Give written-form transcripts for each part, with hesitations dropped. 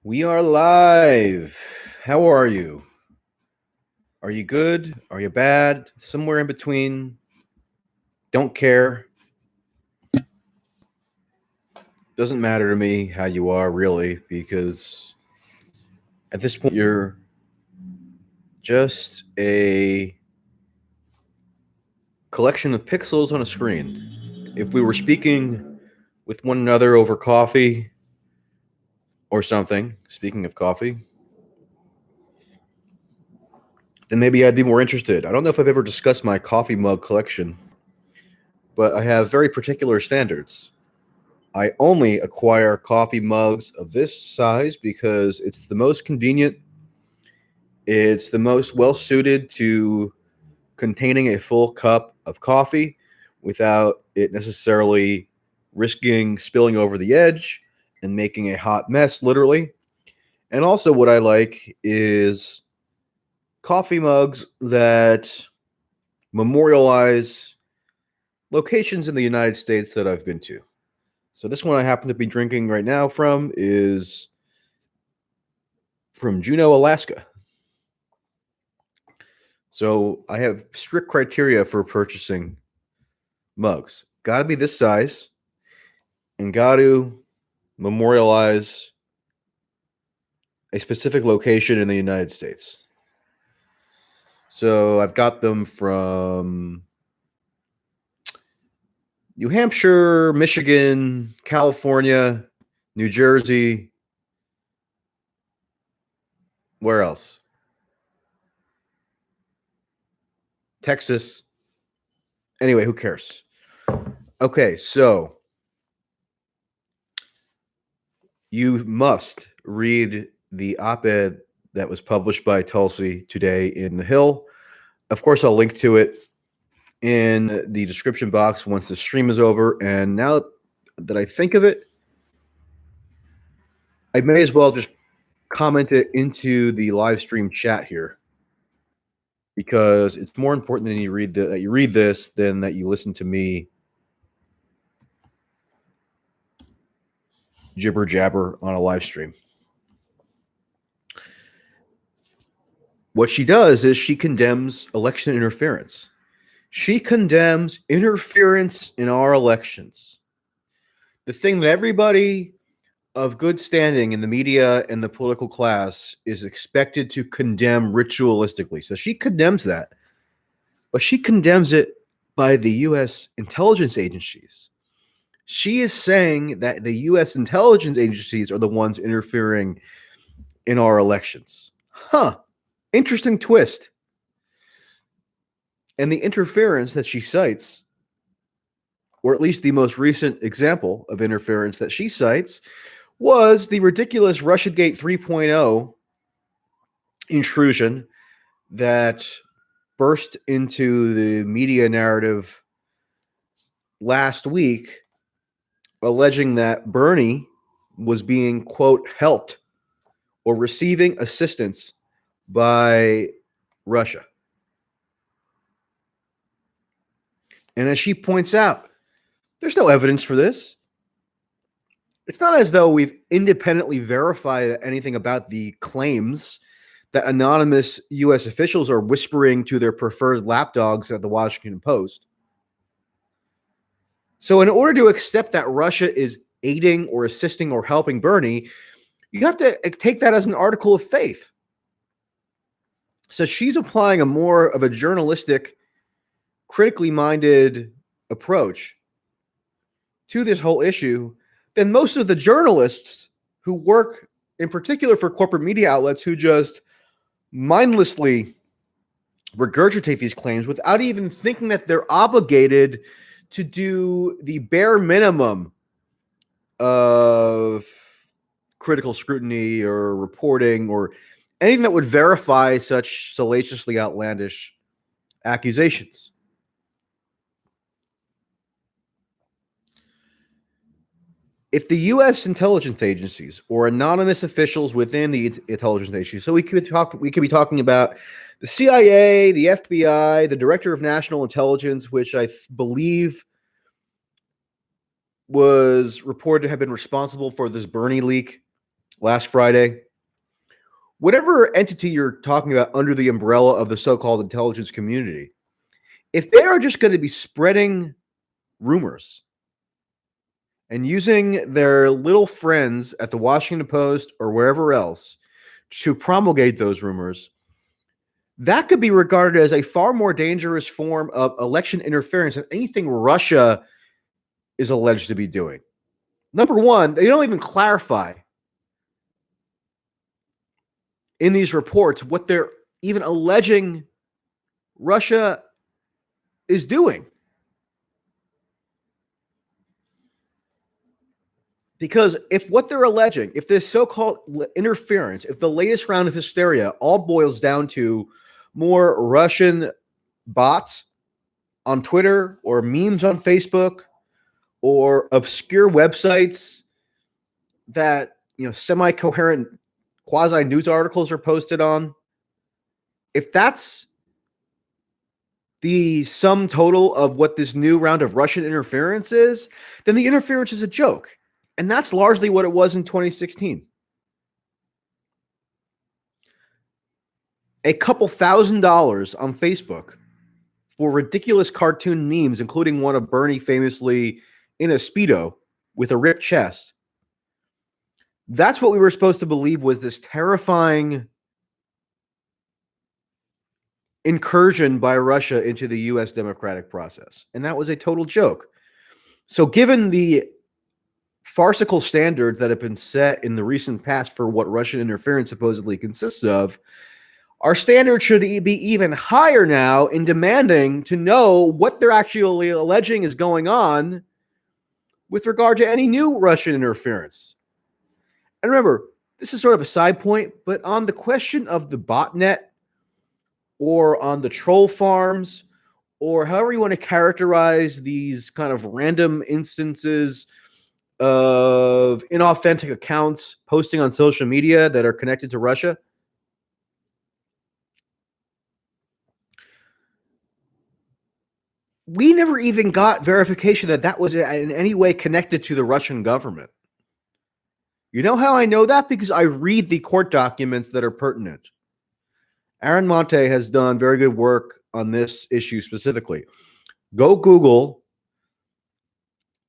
We are live. How are you? Are you good? Are you bad? Somewhere in between? Don't care. Doesn't matter to me how you are, really, because at this point, you're just a collection of pixels on a screen. If we were speaking with one another over coffee or something, speaking of coffee, then maybe I'd be more interested. I don't know if I've ever discussed my coffee mug collection, but I have very particular standards. I only acquire coffee mugs of this size because it's the most convenient. It's the most well suited to containing a full cup of coffee without it necessarily risking spilling over the edge and making a hot mess, literally. And also, what I like is coffee mugs that memorialize locations in the United States that I've been to. So this one I happen to be drinking right now from is from Juneau, Alaska. So I have strict criteria for purchasing mugs. Got to be this size and got to memorialize a specific location in the United States. So I've got them from New Hampshire, Michigan, California, New Jersey. Where else? Texas. Anyway, who cares? Okay, so you must read the op-ed that was published by Tulsi today in The Hill. Of course, I'll link to it in the description box once the stream is over. And now that I think of it, I may as well just comment it into the live stream chat here, because it's more important that you read this than that you listen to me jibber jabber on a live stream. What she does is she condemns election interference. She condemns interference in our elections. The thing that everybody of good standing in the media and the political class is expected to condemn ritualistically. So she condemns that, but she condemns it by the U.S. intelligence agencies. She is saying that the U.S. intelligence agencies are the ones interfering in our elections. Interesting twist. And the interference that she cites, or at least the most recent example of interference that she cites, was the ridiculous Russiagate 3.0 intrusion that burst into the media narrative last week, alleging that Bernie was being, quote, helped or receiving assistance by Russia. And as she points out, there's no evidence for this. It's not as though we've independently verified anything about the claims that anonymous U.S. officials are whispering to their preferred lapdogs at the Washington Post. So in order to accept that Russia is aiding or assisting or helping Bernie, you have to take that as an article of faith. So she's applying a more of a journalistic, critically minded approach to this whole issue than most of the journalists who work in particular for corporate media outlets, who just mindlessly regurgitate these claims without even thinking that they're obligated to do the bare minimum of critical scrutiny or reporting or anything that would verify such salaciously outlandish accusations. If the U.S. intelligence agencies or anonymous officials within the intelligence agencies, so we could be talking about the CIA, the FBI, the Director of National Intelligence, which I believe was reported to have been responsible for this Bernie leak last Friday. Whatever entity you're talking about under the umbrella of the so-called intelligence community, if they are just going to be spreading rumors and using their little friends at the Washington Post or wherever else to promulgate those rumors, that could be regarded as a far more dangerous form of election interference than anything Russia is alleged to be doing. Number one, they don't even clarify in these reports what they're even alleging Russia is doing. Because if what they're alleging, if this so-called interference, if the latest round of hysteria all boils down to more Russian bots on Twitter or memes on Facebook or obscure websites that, semi-coherent quasi news articles are posted on, if that's the sum total of what this new round of Russian interference is, then the interference is a joke. And that's largely what it was in 2016. A couple $1,000s on Facebook for ridiculous cartoon memes, including one of Bernie famously in a Speedo with a ripped chest. That's what we were supposed to believe was this terrifying incursion by Russia into the U.S. democratic process. And that was a total joke. So given the farcical standards that have been set in the recent past for what Russian interference supposedly consists of, our standards should be even higher now in demanding to know what they're actually alleging is going on with regard to any new Russian interference. And remember, this is sort of a side point, but on the question of the botnet or on the troll farms, or however you want to characterize these kind of random instances of inauthentic accounts posting on social media that are connected to Russia, we never even got verification that that was in any way connected to the Russian government. You know how I know that? Because I read the court documents that are pertinent. Aaron Monte has done very good work on this issue specifically. Go Google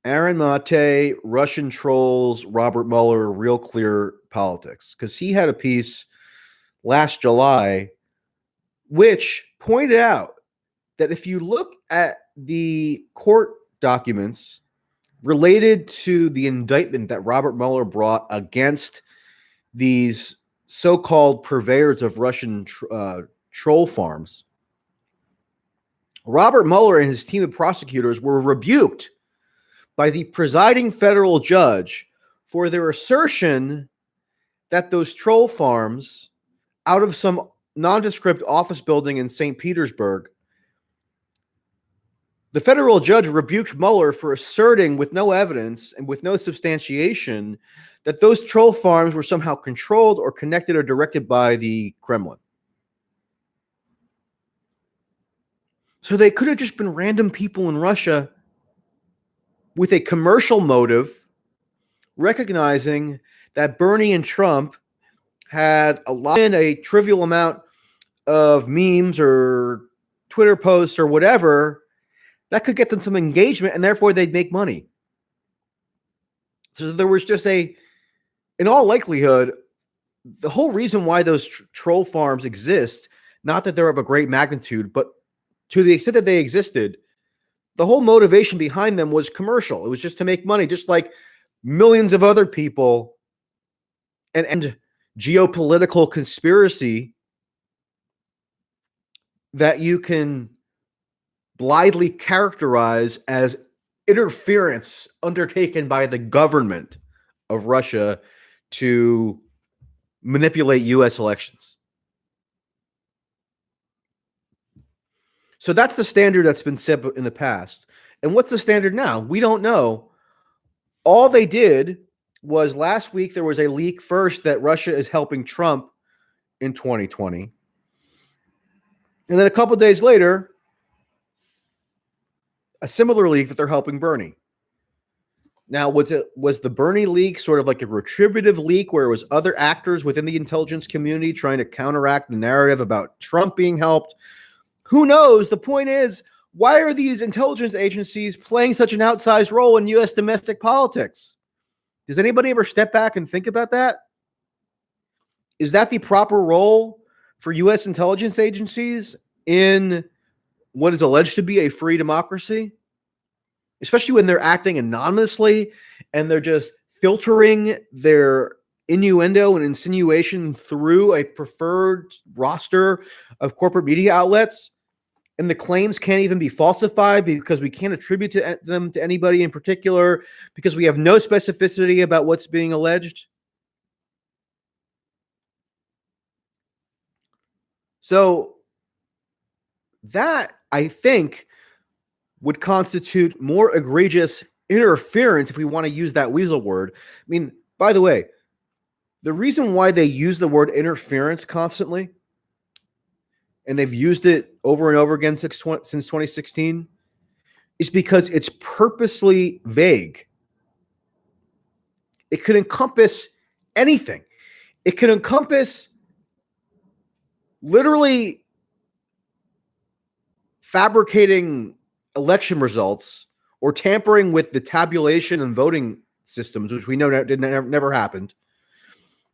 Aaron Monte, Russian trolls, Robert Mueller, Real Clear Politics, because he had a piece last July which pointed out that if you look at the court documents related to the indictment that Robert Mueller brought against these so-called purveyors of Russian troll farms, Robert Mueller and his team of prosecutors were rebuked by the presiding federal judge for their assertion that those troll farms out of some nondescript office building in St. Petersburg, the federal judge rebuked Mueller for asserting with no evidence and with no substantiation that those troll farms were somehow controlled or connected or directed by the Kremlin. So they could have just been random people in Russia with a commercial motive, recognizing that Bernie and Trump had a trivial amount of memes or Twitter posts or whatever that could get them some engagement, and therefore they'd make money. So there was just in all likelihood, the whole reason why those troll farms exist, not that they're of a great magnitude, but to the extent that they existed, the whole motivation behind them was commercial. It was just to make money, just like millions of other people and geopolitical conspiracy that you can blithely characterize as interference undertaken by the government of Russia to manipulate U.S. elections. So that's the standard that's been set in the past. And what's the standard now? We don't know. All they did was last week there was a leak first that Russia is helping Trump in 2020. And then a couple of days later, a similar leak that they're helping Bernie. Now, was the Bernie leak sort of like a retributive leak where it was other actors within the intelligence community trying to counteract the narrative about Trump being helped? Who knows? The point is, why are these intelligence agencies playing such an outsized role in U.S. domestic politics? Does anybody ever step back and think about that? Is that the proper role for U.S. intelligence agencies in what is alleged to be a free democracy? Especially when they're acting anonymously and they're just filtering their innuendo and insinuation through a preferred roster of corporate media outlets, and the claims can't even be falsified because we can't attribute them to anybody in particular because we have no specificity about what's being alleged. So that, I think, would constitute more egregious interference if we want to use that weasel word. I mean, by the way, the reason why they use the word interference constantly, and they've used it over and over again since 2016, is because it's purposely vague. It could encompass anything. It could encompass literally fabricating election results or tampering with the tabulation and voting systems, which we know never happened.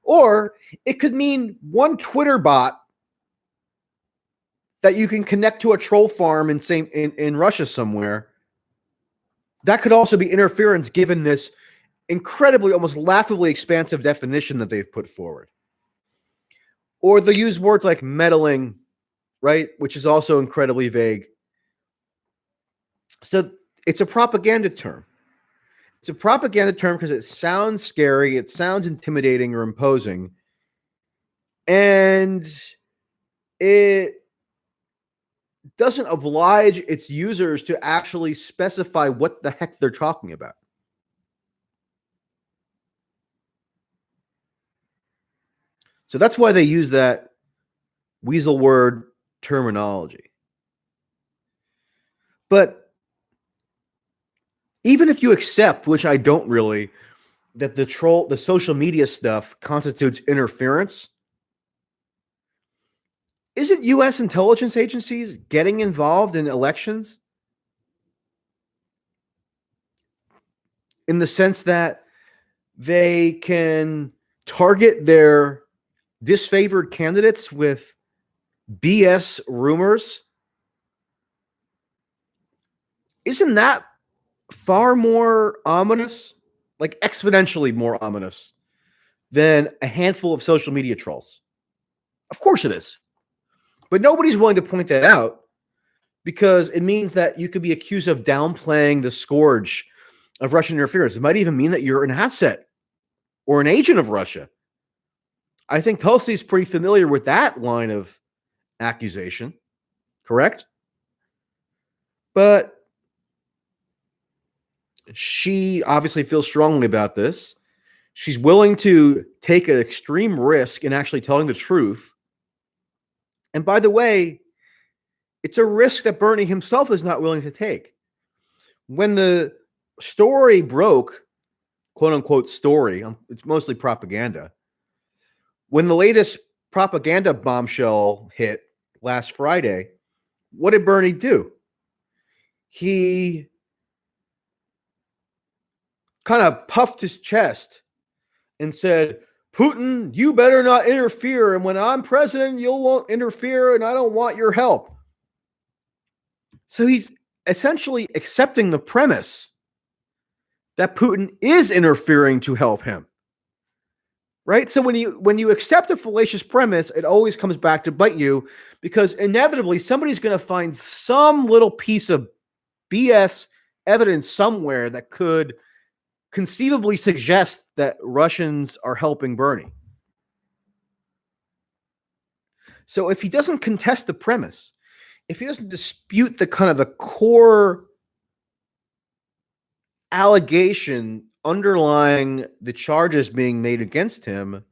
Or it could mean one Twitter bot that you can connect to a troll farm in Russia somewhere. That could also be interference given this incredibly, almost laughably expansive definition that they've put forward. Or they use words like meddling, right, which is also incredibly vague. So it's a propaganda term. It's a propaganda term because it sounds scary, it sounds intimidating or imposing, and it doesn't oblige its users to actually specify what the heck they're talking about. So that's why they use that weasel word terminology. But even if you accept, which I don't really, that the social media stuff constitutes interference, isn't U.S. intelligence agencies getting involved in elections? In the sense that they can target their disfavored candidates with BS rumors? Isn't that far more ominous, like exponentially more ominous than a handful of social media trolls? Of course it is. But nobody's willing to point that out because it means that you could be accused of downplaying the scourge of Russian interference. It might even mean that you're an asset or an agent of Russia. I think Tulsi is pretty familiar with that line of accusation, correct? But she obviously feels strongly about this. She's willing to take an extreme risk in actually telling the truth. And by the way, it's a risk that Bernie himself is not willing to take. When the story broke, quote unquote story, it's mostly propaganda. When the latest propaganda bombshell hit last Friday, what did Bernie do? He kind of puffed his chest and said, Putin, you better not interfere. And when I'm president, you won't interfere, and I don't want your help. So he's essentially accepting the premise that Putin is interfering to help him. Right? So when you accept a fallacious premise, it always comes back to bite you because inevitably somebody's going to find some little piece of BS evidence somewhere that could conceivably suggest that Russians are helping Bernie. So if he doesn't contest the premise, if he doesn't dispute the kind of the core allegation underlying the charges being made against him,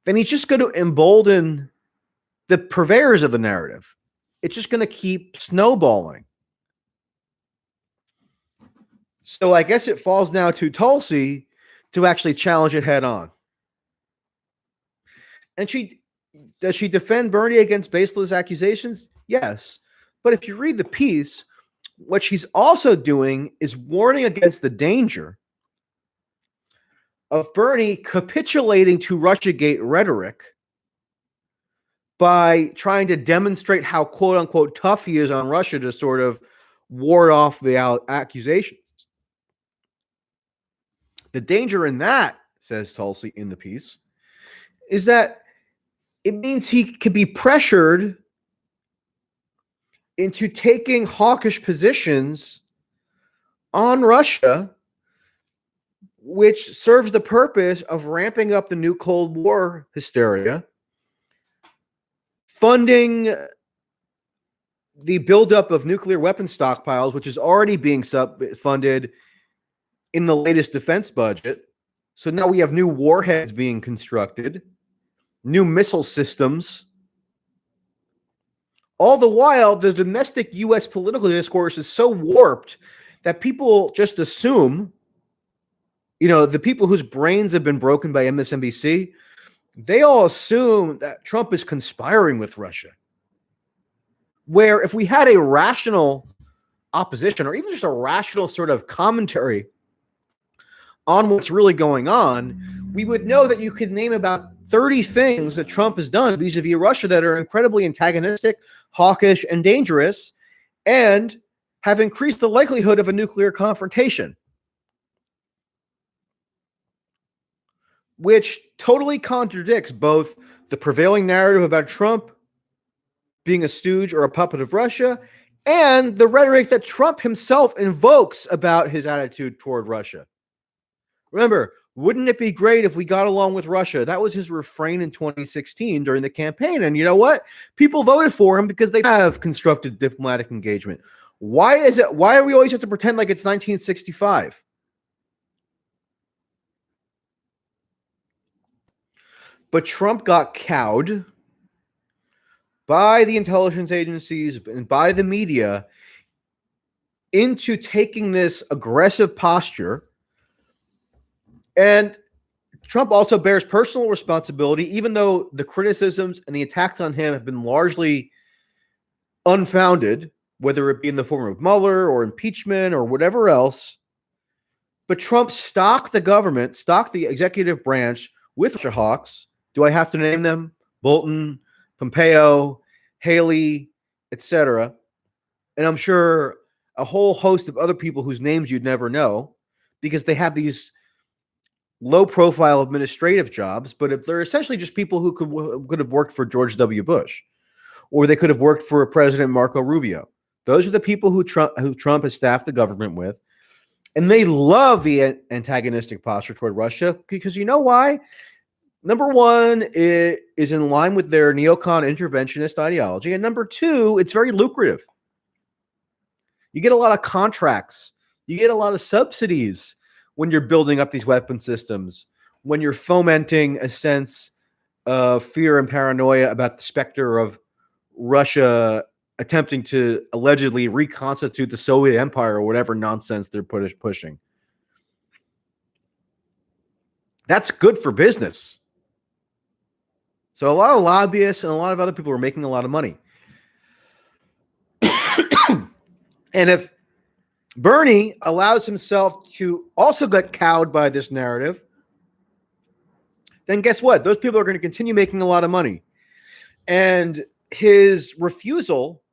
then he's just going to embolden the purveyors of the narrative. It's just going to keep snowballing. So I guess it falls now to Tulsi to actually challenge it head on. And does she defend Bernie against baseless accusations? Yes. But if you read the piece, what she's also doing is warning against the danger of Bernie capitulating to Russiagate rhetoric by trying to demonstrate how quote unquote tough he is on Russia to sort of ward off the accusations. The danger in that, says Tulsi in the piece, is that it means he could be pressured into taking hawkish positions on Russia, which serves the purpose of ramping up the new Cold War hysteria, funding the buildup of nuclear weapon stockpiles, which is already being funded in the latest defense budget. So now we have new warheads being constructed, new missile systems. All the while, the domestic U.S. political discourse is so warped that people just assume, the people whose brains have been broken by MSNBC, they all assume that Trump is conspiring with Russia. Where if we had a rational opposition or even just a rational sort of commentary on what's really going on, we would know that you could name about 30 things that Trump has done vis-a-vis Russia that are incredibly antagonistic, hawkish, and dangerous, and have increased the likelihood of a nuclear confrontation, which totally contradicts both the prevailing narrative about Trump being a stooge or a puppet of Russia and the rhetoric that Trump himself invokes about his attitude toward Russia. Remember, wouldn't it be great if we got along with Russia? That was his refrain in 2016 during the campaign. And you know what? People voted for him because they have constructive diplomatic engagement. Why do we always have to pretend like it's 1965? But Trump got cowed by the intelligence agencies and by the media into taking this aggressive posture. And Trump also bears personal responsibility, even though the criticisms and the attacks on him have been largely unfounded, whether it be in the form of Mueller or impeachment or whatever else. But Trump stocked the government, stocked the executive branch with Russia hawks. Do I have to name them? Bolton, Pompeo, Haley, etc. And I'm sure a whole host of other people whose names you'd never know, because they have these low-profile administrative jobs, but if they're essentially just people who could have worked for George W. Bush, or they could have worked for President Marco Rubio. Those are the people who Trump has staffed the government with, and they love the antagonistic posture toward Russia because you know why? Number one, it is in line with their neocon interventionist ideology, and number two, it's very lucrative. You get a lot of contracts, you get a lot of subsidies when you're building up these weapon systems, when you're fomenting a sense of fear and paranoia about the specter of Russia attempting to allegedly reconstitute the Soviet Empire or whatever nonsense they're pushing. That's good for business. So a lot of lobbyists and a lot of other people are making a lot of money. And if Bernie allows himself to also get cowed by this narrative, then guess what? Those people are going to continue making a lot of money. And his refusal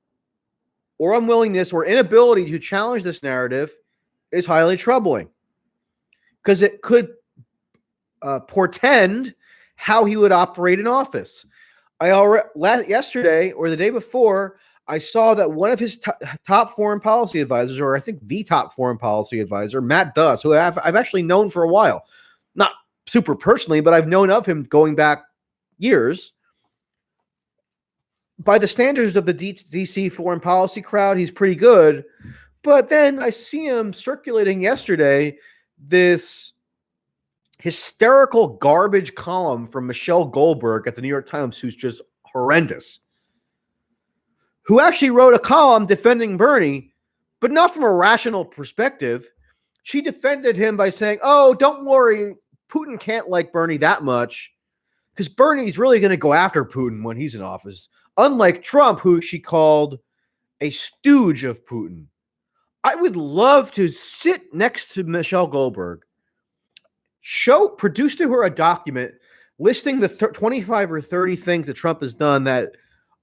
or unwillingness or inability to challenge this narrative is highly troubling because it could portend how he would operate in office. Yesterday or the day before, I saw that one of his top foreign policy advisors, or I think the top foreign policy advisor, Matt Duss, who I've actually known for a while, not super personally, but I've known of him going back years. By the standards of the DC foreign policy crowd, he's pretty good. But then I see him circulating yesterday this hysterical garbage column from Michelle Goldberg at the New York Times, who's just horrendous, who actually wrote a column defending Bernie, but not from a rational perspective. She defended him by saying, "Oh, don't worry, Putin can't like Bernie that much because Bernie's really going to go after Putin when he's in office, unlike Trump, who she called a stooge of Putin." I would love to sit next to Michelle Goldberg, produce to her a document listing the 25 or 30 things that Trump has done that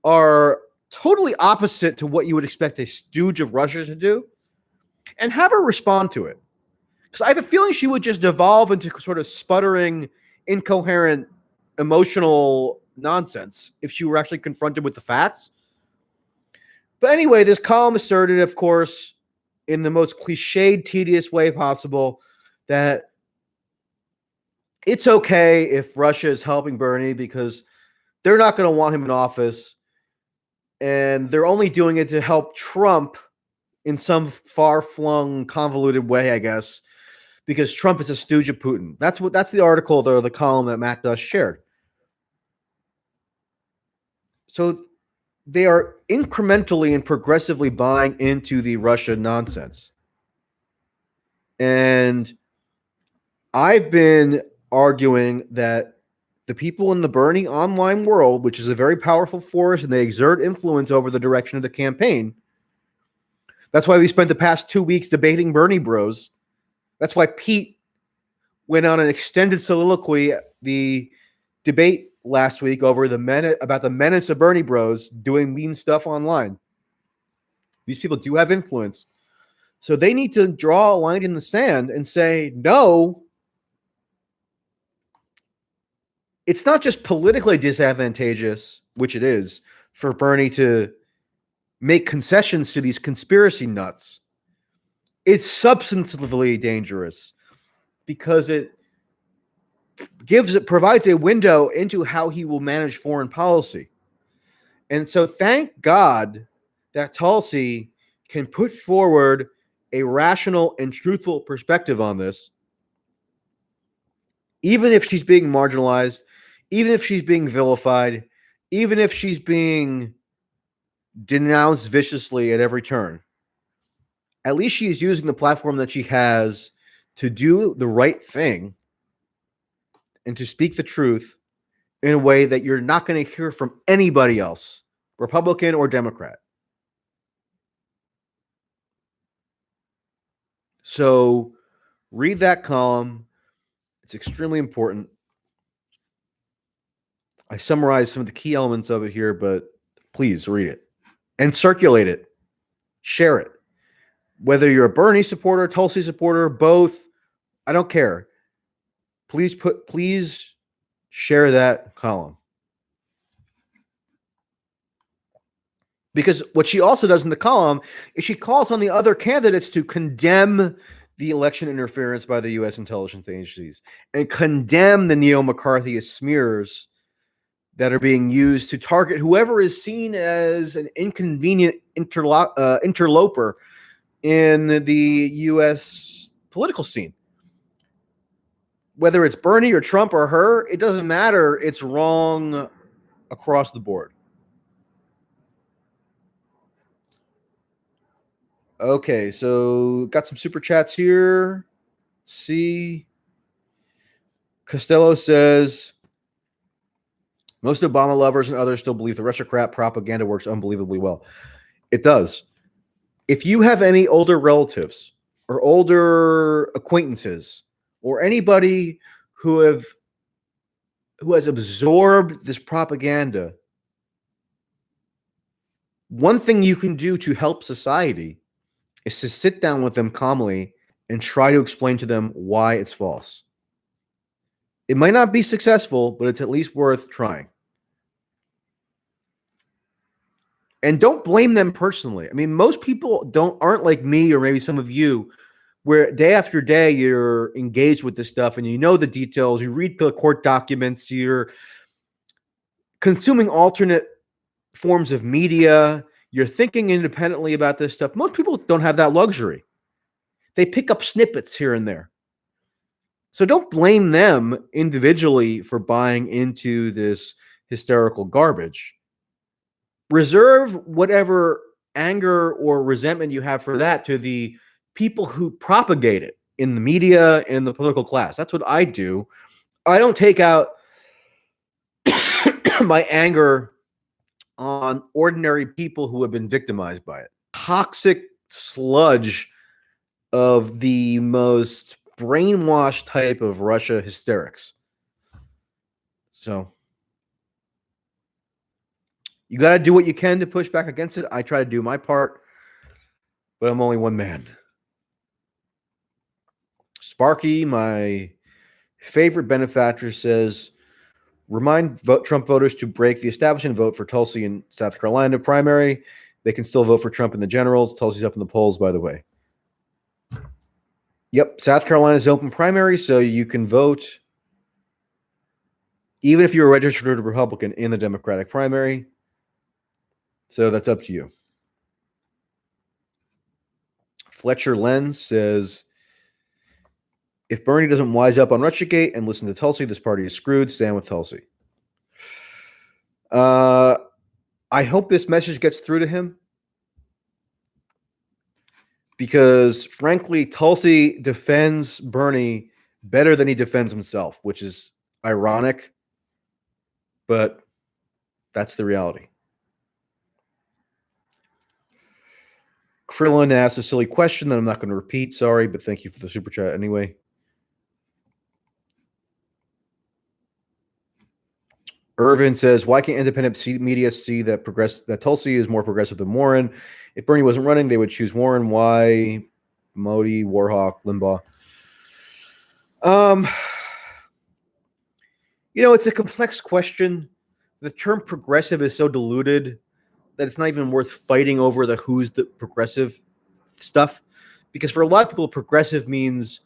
are totally opposite to what you would expect a stooge of Russia to do, and have her respond to it. Because I have a feeling she would just devolve into sort of sputtering, incoherent, emotional nonsense if she were actually confronted with the facts. But anyway, this column asserted, of course, in the most cliched, tedious way possible, that it's okay if Russia is helping Bernie because they're not going to want him in office, and they're only doing it to help Trump in some far-flung, convoluted way, I guess, because Trump is a stooge of Putin. That's the article, the column that Matt Dust shared. So they are incrementally and progressively buying into the Russia nonsense. And I've been arguing that the people in the Bernie online world, which is a very powerful force and they exert influence over the direction of the campaign. That's why we spent the past 2 weeks debating Bernie bros. That's why Pete went on an extended soliloquy, the debate last week over about the menace of Bernie bros doing mean stuff online. These people do have influence. So they need to draw a line in the sand and say, no, it's not just politically disadvantageous, which it is, for Bernie to make concessions to these conspiracy nuts. It's substantively dangerous because it provides a window into how he will manage foreign policy. And so thank God that Tulsi can put forward a rational and truthful perspective on this, even if she's being marginalized, even if she's being vilified, even if she's being denounced viciously at every turn. At least she is using the platform that she has to do the right thing and to speak the truth in a way that you're not going to hear from anybody else, Republican or Democrat. So read that column. It's extremely important. I summarized some of the key elements of it here, but please read it and circulate it. Share it. Whether you're a Bernie supporter, Tulsi supporter, both, I don't care. Please share that column. Because what she also does in the column is she calls on the other candidates to condemn the election interference by the U.S. intelligence agencies and condemn the neo-McCarthyist smears that are being used to target whoever is seen as an inconvenient interloper in the U.S. political scene. Whether it's Bernie or Trump or her, it doesn't matter. It's wrong across the board. Okay, so got some super chats here. Let's see. Costello says, most Obama lovers and others still believe the Russia crap propaganda works unbelievably well. It does. If you have any older relatives or older acquaintances or anybody who has absorbed this propaganda, one thing you can do to help society is to sit down with them calmly and try to explain to them why it's false. It might not be successful, but it's at least worth trying. And don't blame them personally. I mean, most people aren't like me or maybe some of you, where day after day you're engaged with this stuff and you know the details, you read the court documents, you're consuming alternate forms of media, you're thinking independently about this stuff. Most people don't have that luxury. They pick up snippets here and there. So don't blame them individually for buying into this hysterical garbage. Reserve whatever anger or resentment you have for that to the people who propagate it, in the media and the political class. That's what I do. I don't take out my anger on ordinary people who have been victimized by it. Toxic sludge of the most brainwashed type of Russia hysterics. So you got to do what you can to push back against it. I try to do my part, but I'm only one man. Sparky, my favorite benefactor, says, remind Trump voters to break the establishment vote for Tulsi in South Carolina primary. They can still vote for Trump in the generals. Tulsi's up in the polls, by the way. Yep, South Carolina's open primary, so you can vote even if you're a registered Republican in the Democratic primary. So that's up to you. Fletcher Lenz says, if Bernie doesn't wise up on Russiagate and listen to Tulsi, this party is screwed. Stand with Tulsi. I hope this message gets through to him because, frankly, Tulsi defends Bernie better than he defends himself, which is ironic, but that's the reality. Krillin asked a silly question that I'm not going to repeat. Sorry, but thank you for the super chat anyway. Irvin says, why can't independent media see that Tulsi is more progressive than Warren? If Bernie wasn't running, they would choose Warren. Why? Modi, Warhawk, Limbaugh. It's a complex question. The term progressive is so diluted that it's not even worth fighting over the who's the progressive stuff. Because for a lot of people, progressive means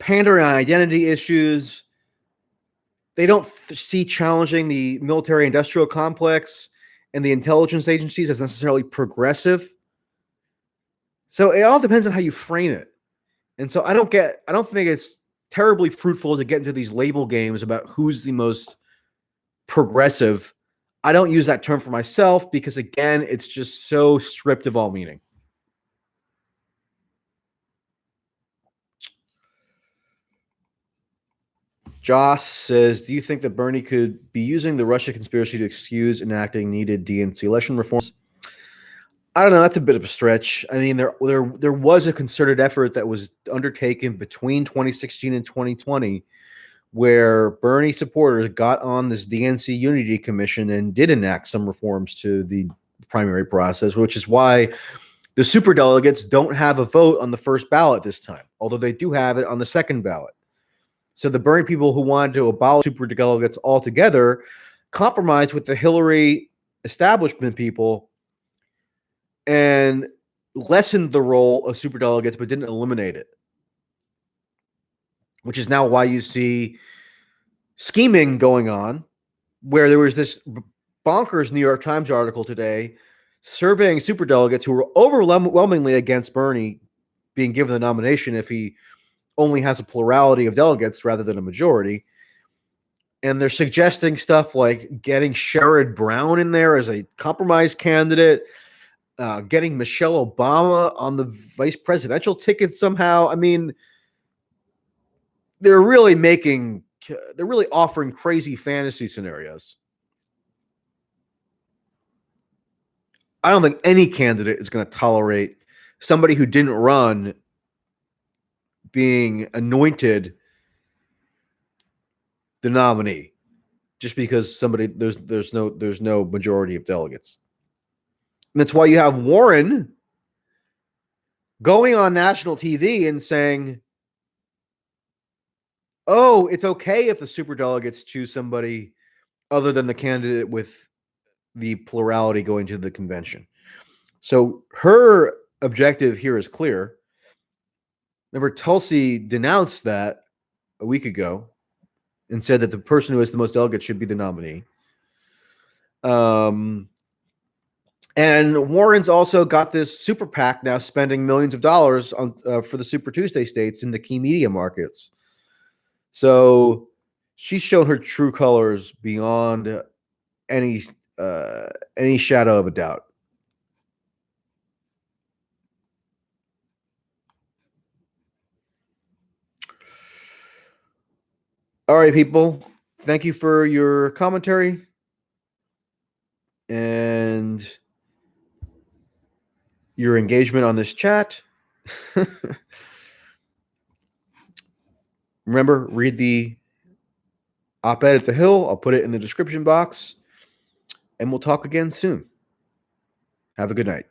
pandering on identity issues. They don't see challenging the military-industrial complex and the intelligence agencies as necessarily progressive. So it all depends on how you frame it. And so I don't think it's terribly fruitful to get into these label games about who's the most progressive. I don't use that term for myself because, again, it's just so stripped of all meaning. Joss says, do you think that Bernie could be using the Russia conspiracy to excuse enacting needed DNC election reforms? I don't know. That's a bit of a stretch. I mean, there was a concerted effort that was undertaken between 2016 and 2020 where Bernie supporters got on this DNC Unity Commission and did enact some reforms to the primary process, which is why the superdelegates don't have a vote on the first ballot this time, although they do have it on the second ballot. So the Bernie people who wanted to abolish superdelegates altogether compromised with the Hillary establishment people and lessened the role of superdelegates but didn't eliminate it, which is now why you see scheming going on, where there was this bonkers New York Times article today surveying superdelegates who were overwhelmingly against Bernie being given the nomination if he only has a plurality of delegates rather than a majority. And they're suggesting stuff like getting Sherrod Brown in there as a compromise candidate, getting Michelle Obama on the vice presidential ticket somehow. I mean, they're really offering crazy fantasy scenarios. I don't think any candidate is going to tolerate somebody who didn't run being anointed the nominee just because there's no majority of delegates. And that's why you have Warren going on national TV and saying, oh, it's okay if the superdelegates choose somebody other than the candidate with the plurality going to the convention. So her objective here is clear. Remember, Tulsi denounced that a week ago and said that the person who has the most delegates should be the nominee. And Warren's also got this super PAC now spending millions of dollars on for the Super Tuesday states in the key media markets. So she's shown her true colors beyond any shadow of a doubt. All right, people. Thank you for your commentary and your engagement on this chat. Remember, read the op-ed at the Hill. I'll put it in the description box, and we'll talk again soon. Have a good night.